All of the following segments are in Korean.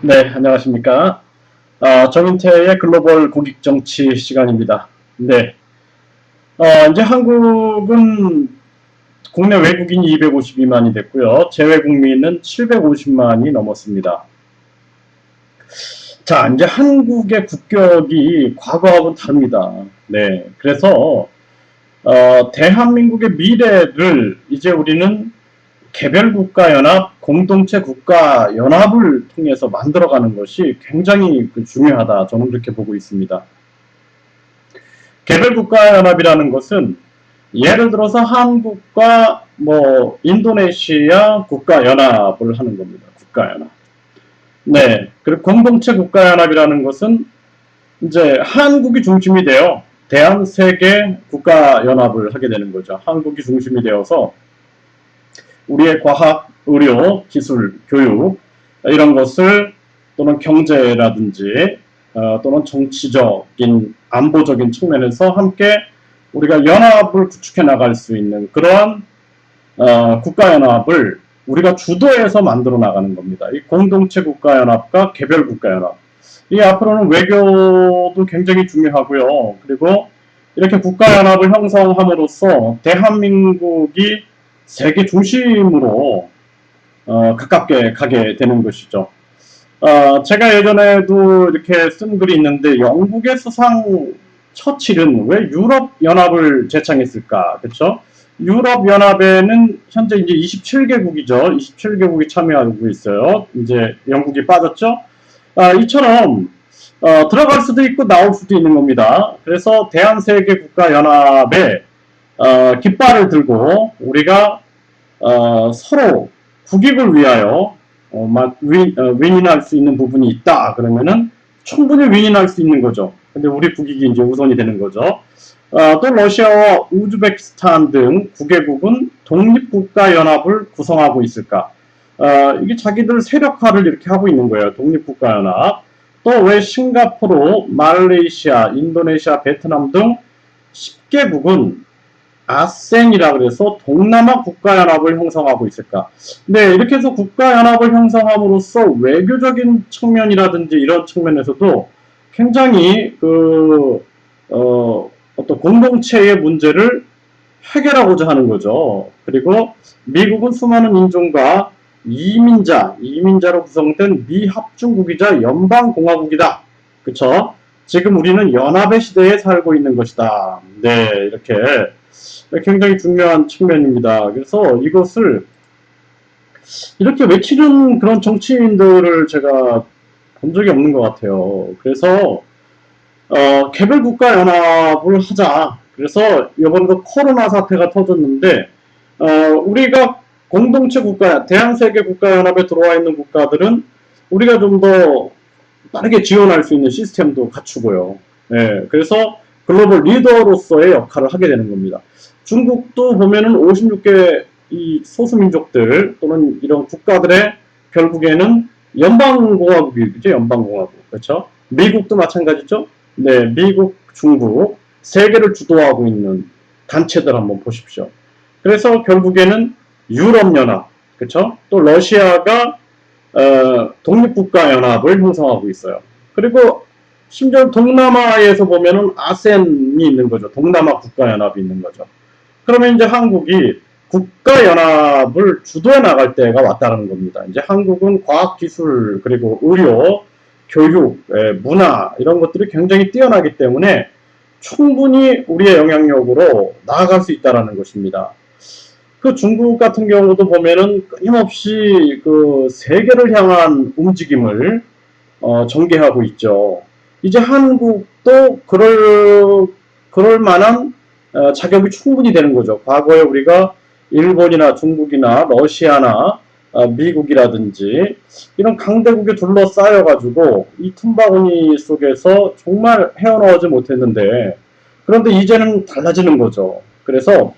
네, 안녕하십니까. 정인태의 글로벌 국익정치 시간입니다. 네. 이제 한국은 국내 외국인이 252만이 됐고요. 재외 국민은 750만이 넘었습니다. 자, 이제 한국의 국격이 과거하고는 다릅니다. 네. 그래서, 대한민국의 미래를 이제 우리는 개별국가연합, 공동체 국가연합을 통해서 만들어가는 것이 굉장히 중요하다. 저는 그렇게 보고 있습니다. 개별국가연합이라는 것은 예를 들어서 한국과 인도네시아 국가연합을 하는 겁니다. 국가연합. 네. 그리고 공동체 국가연합이라는 것은 이제 한국이 중심이 되어 대한세계 국가연합을 하게 되는 거죠. 한국이 중심이 되어서 우리의 과학, 의료, 기술, 교육 이런 것을 또는 경제라든지 또는 정치적인 안보적인 측면에서 함께 우리가 연합을 구축해 나갈 수 있는 그러한 국가연합을 우리가 주도해서 만들어 나가는 겁니다. 이 공동체 국가연합과 개별 국가연합. 이 앞으로는 외교도 굉장히 중요하고요. 그리고 이렇게 국가연합을 형성함으로써 대한민국이 세계 중심으로 가깝게 가게 되는 것이죠. 제가 예전에도 이렇게 쓴 글이 있는데 영국의 수상 처칠은 왜 유럽연합을 제창했을까? 그렇죠? 유럽연합에는 현재 이제 27개국이죠. 27개국이 참여하고 있어요. 이제 영국이 빠졌죠. 이처럼 들어갈 수도 있고 나올 수도 있는 겁니다. 그래서 대한세계국가연합에 깃발을 들고 우리가 서로 국익을 위하여 윈윈할 수 있는 부분이 있다. 그러면은 충분히 윈윈할 수 있는 거죠. 근데 우리 국익이 이제 우선이 되는 거죠. 또 러시아와 우즈베키스탄 등 9개국은 독립국가연합을 구성하고 있을까? 이게 자기들 세력화를 이렇게 하고 있는 거예요. 독립국가연합. 또 왜 싱가포르, 말레이시아, 인도네시아, 베트남 등 10개국은 아센이라 그래서 동남아 국가연합을 형성하고 있을까? 네, 이렇게 해서 국가연합을 형성함으로써 외교적인 측면이라든지 이런 측면에서도 굉장히 어떤 공동체의 문제를 해결하고자 하는 거죠. 그리고 미국은 수많은 인종과 이민자로 구성된 미합중국이자 연방공화국이다. 그쵸? 지금 우리는 연합의 시대에 살고 있는 것이다. 네, 이렇게 굉장히 중요한 측면입니다. 그래서 이것을 이렇게 외치는 그런 정치인들을 제가 본 적이 없는 것 같아요. 그래서 개별 국가 연합을 하자. 그래서 이번에도 코로나 사태가 터졌는데 우리가 공동체 국가, 대한세계 국가연합에 들어와 있는 국가들은 우리가 좀 더 빠르게 지원할 수 있는 시스템도 갖추고요. 예, 그래서 글로벌 리더로서의 역할을 하게 되는 겁니다. 중국도 보면은 56개 이 소수민족들 또는 이런 국가들의 결국에는 연방공화국이죠. 연방공화국. 그렇죠? 미국도 마찬가지죠. 네, 미국, 중국, 세계를 주도하고 있는 단체들 한번 보십시오. 그래서 결국에는 유럽연합, 그렇죠? 또 러시아가 독립국가연합을 형성하고 있어요. 그리고 심지어 동남아에서 보면은 아센이 있는 거죠. 동남아 국가연합이 있는 거죠. 그러면 이제 한국이 국가연합을 주도해 나갈 때가 왔다는 겁니다. 이제 한국은 과학기술, 그리고 의료, 교육, 문화, 이런 것들이 굉장히 뛰어나기 때문에 충분히 우리의 영향력으로 나아갈 수 있다는 것입니다. 그 중국 같은 경우도 보면은 끊임없이 그 세계를 향한 움직임을 전개하고 있죠. 이제 한국도 그럴 만한 자격이 충분히 되는 거죠. 과거에 우리가 일본이나 중국이나 러시아나 미국이라든지 이런 강대국에 둘러싸여가지고 이 틈바구니 속에서 정말 헤어나오지 못했는데 그런데 이제는 달라지는 거죠. 그래서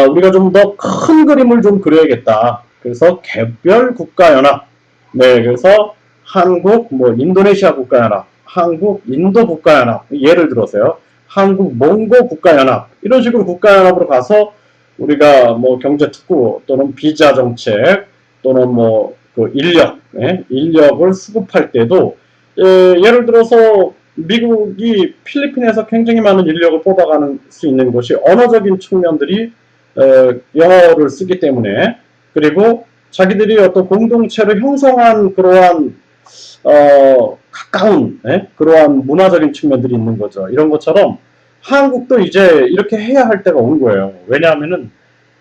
우리가 좀 더 큰 그림을 좀 그려야겠다. 그래서 개별 국가연합, 네, 그래서 한국, 인도네시아 국가연합, 한국, 인도 국가연합, 예를 들어서요. 한국, 몽고 국가연합, 이런 식으로 국가연합으로 가서 우리가 경제 특구 또는 비자 정책 또는 그 인력, 인력을 수급할 때도 예를 들어서 미국이 필리핀에서 굉장히 많은 인력을 뽑아가는 수 있는 것이 언어적인 측면들이 영어를 쓰기 때문에 그리고 자기들이 어떤 공동체를 형성한 그러한 가까운 그러한 문화적인 측면들이 있는 거죠. 이런 것처럼 한국도 이제 이렇게 해야 할 때가 온 거예요. 왜냐하면은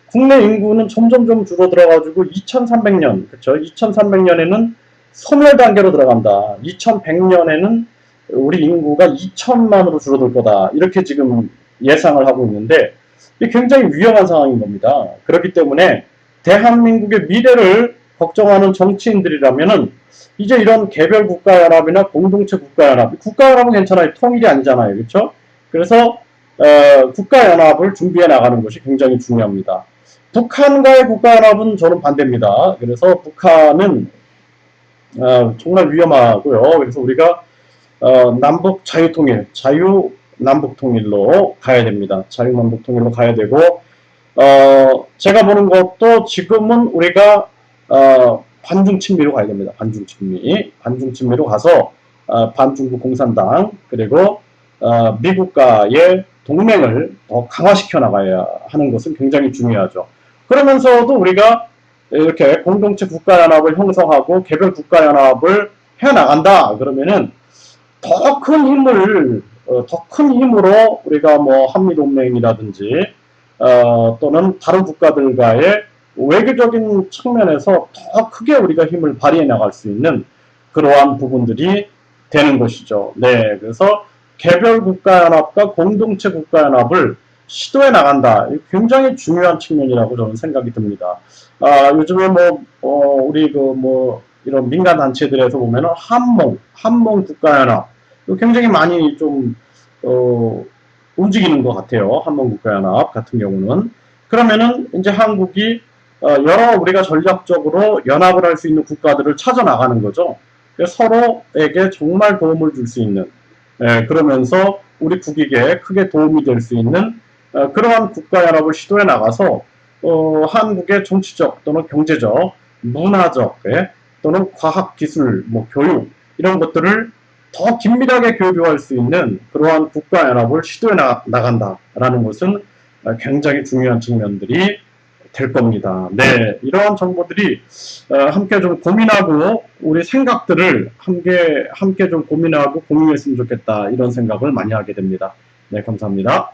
국내 인구는 점점점 줄어들어가지고 2300년, 그쵸? 2300년에는 소멸 단계로 들어간다. 2100년에는 우리 인구가 2000만으로 줄어들 거다. 이렇게 지금 예상을 하고 있는데, 이게 굉장히 위험한 상황인 겁니다. 그렇기 때문에 대한민국의 미래를 걱정하는 정치인들이라면은 이제 이런 개별 국가연합이나 공동체 국가연합, 국가연합은 괜찮아요. 통일이 아니잖아요. 그렇죠? 그래서 국가연합을 준비해 나가는 것이 굉장히 중요합니다. 북한과의 국가연합은 저는 반대입니다. 그래서 북한은 정말 위험하고요. 그래서 우리가 남북 자유통일, 자유 남북통일로 가야 됩니다. 자유 남북통일로 가야 되고 제가 보는 것도 지금은 우리가 반중친미로 가야 됩니다. 반중친미, 반중친미로 가서 반중국 공산당 그리고 미국과의 동맹을 더 강화시켜 나가야 하는 것은 굉장히 중요하죠. 그러면서도 우리가 이렇게 공동체 국가연합을 형성하고 개별 국가연합을 해 나간다. 그러면은 더 큰 힘을 더 큰 힘으로 우리가 뭐 한미동맹이라든지 또는 다른 국가들과의 외교적인 측면에서 더 크게 우리가 힘을 발휘해 나갈 수 있는 그러한 부분들이 되는 것이죠. 네, 그래서 개별 국가연합과 공동체 국가연합을 시도해 나간다. 굉장히 중요한 측면이라고 저는 생각이 듭니다. 요즘에 우리 이런 민간 단체들에서 보면은 한몽 국가연합 굉장히 많이 좀 움직이는 것 같아요. 한mon국가연합 같은 경우는. 그러면은 이제 한국이 여러 우리가 전략적으로 연합을 할 수 있는 국가들을 찾아 나가는 거죠. 서로에게 정말 도움을 줄 수 있는 그러면서 우리 국익에 크게 도움이 될 수 있는 그러한 국가연합을 시도해 나가서 한국의 정치적 또는 경제적, 문화적 또는 과학기술, 교육 이런 것들을 더 긴밀하게 교류할 수 있는 그러한 국가연합을 시도해 나간다라는 것은 굉장히 중요한 측면들이 될 겁니다. 네, 이러한 정보들이 함께 좀 고민하고 우리 생각들을 함께 좀 고민하고 공유했으면 좋겠다 이런 생각을 많이 하게 됩니다. 네, 감사합니다.